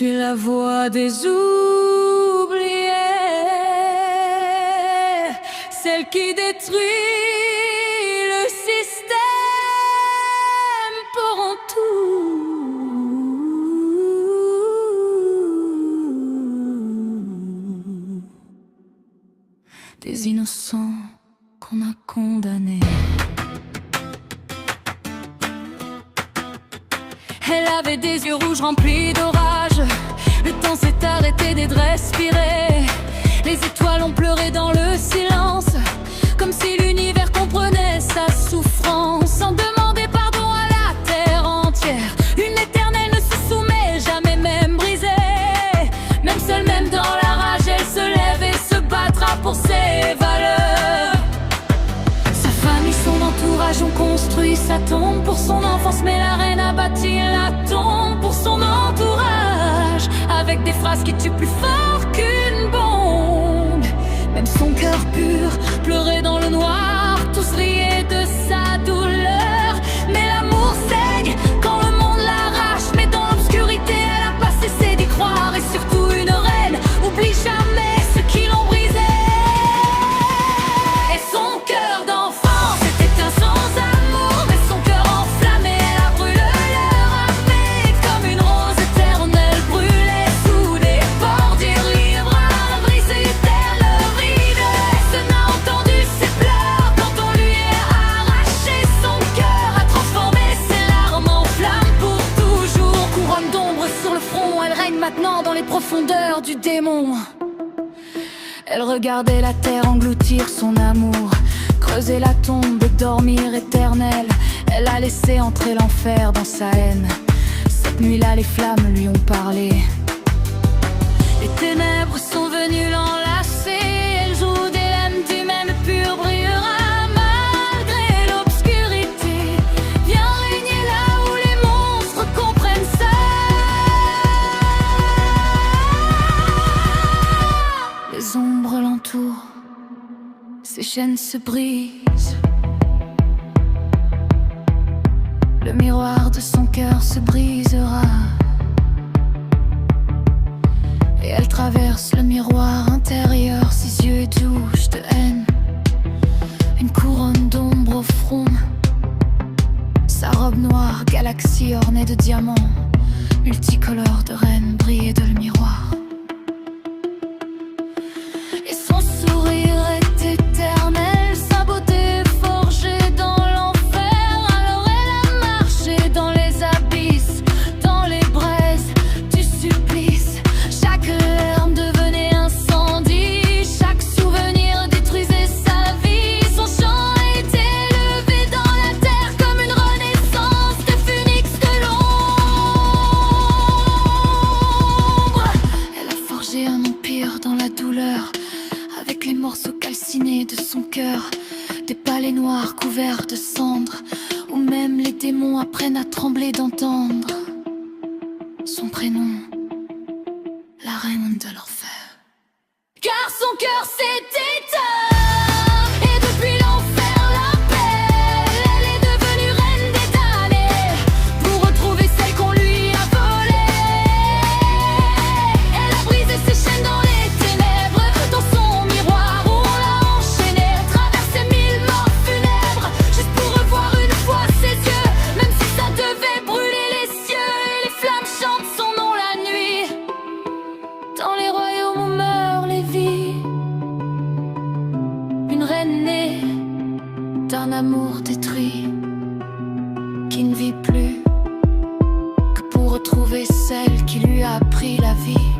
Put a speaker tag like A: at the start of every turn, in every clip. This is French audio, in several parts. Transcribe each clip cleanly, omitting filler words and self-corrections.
A: Es-tu la voix des oubliés, celle qui détruit le système pour en tout? Des innocents qu'on a condamnés. Elle avait des yeux rouges remplis d'orage. Le temps s'est arrêté de respirer. Les étoiles ont pleuré dans le silence, comme si l'univers comprenait sa souffrance. Sans demander pardon à la terre entière, une éternelle ne se soumet jamais, même brisée. Même seule, même dans la rage, elle se lève et se battra pour ses valeurs. Sa famille, son entourage ont construit sa tombe pour son enfance, mais la reine a bâti la tombe pour son entourage, avec des phrases qui tuent plus fort qu'une bombe. Même son cœur pur pleurait dans le noir, tous riaient de sa douleur. Mais l'amour saigne quand le monde l'arrache, mais dans l'obscurité elle a pas cessé d'y croire. Et surtout une reine oublie jamais ceux qui l'ont brisé. Et son cœur d'enfant c'était un sans amour, mais son cœur enflammé elle a brûlé leur armée. Comme une rose éternelle brûlée sous des bordures libres, à briser terre le ride. Personne n'a entendu ses pleurs quand on lui a arraché son cœur, a transformé ses larmes en flammes pour toujours. Couronne d'ombre sur le front, elle règne maintenant dans les profondeurs du démon. Elle regardait la terre engloutir son amour, creuser la tombe et dormir éternelle. Elle a laissé entrer l'enfer dans sa haine. Cette nuit-là, les flammes lui ont parlé. Les ténèbres sont venues l'enlacer. Elle joue des lames du même pur brillera. Malgré l'obscurité, viens régner là où les monstres comprennent ça. Les ombres l'entourent, ses chaînes se brisent. Le miroir de son cœur se brisera. Et elle traverse le miroir intérieur, ses yeux douches de haine. Une couronne d'ombre au front, sa robe noire, galaxie ornée de diamants, multicolore de reine brillait de le miroir. Et son sourire est éternel, sa beauté forgée dans l'enfer. Alors elle a marché dans les abysses, dans les braises du supplice. Chaque larme devenait incendie, chaque souvenir détruisait sa vie. Son chant a été élevé dans la terre comme une renaissance de phénix de l'ombre. Elle a forgé un empire dans la douleur, avec les morceaux calcinés de son cœur. Des palais noirs couverts de cendres, où même les démons apprennent à trembler d'entendre son prénom, la reine de l'enfer. Car son cœur s'est éteint, et depuis l'enfer l'appelle. Elle est devenue reine des damnés, pour retrouver celle qu'on lui a volée. Elle a brisé ses chaînes dans les ténèbres, dans son miroir où on l'a enchaînée. Elle traversait 1000 morts funèbres, juste pour revoir une fois ses yeux. Même si ça devait brûler les cieux, et les flammes chantent son nom la nuit. Dans les royaumes où meurent les vies, une reine née d'un amour détruit, qui ne vit plus que pour retrouver celle qui lui a pris la vie.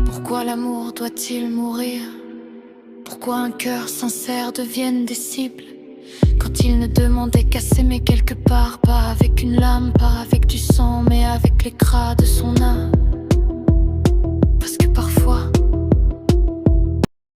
A: Pourquoi l'amour doit-il mourir? Pourquoi un cœur sincère devienne des cibles, quand il ne demandait qu'à s'aimer quelque part? Pas avec une lame, pas avec du sang, mais avec l'écras de son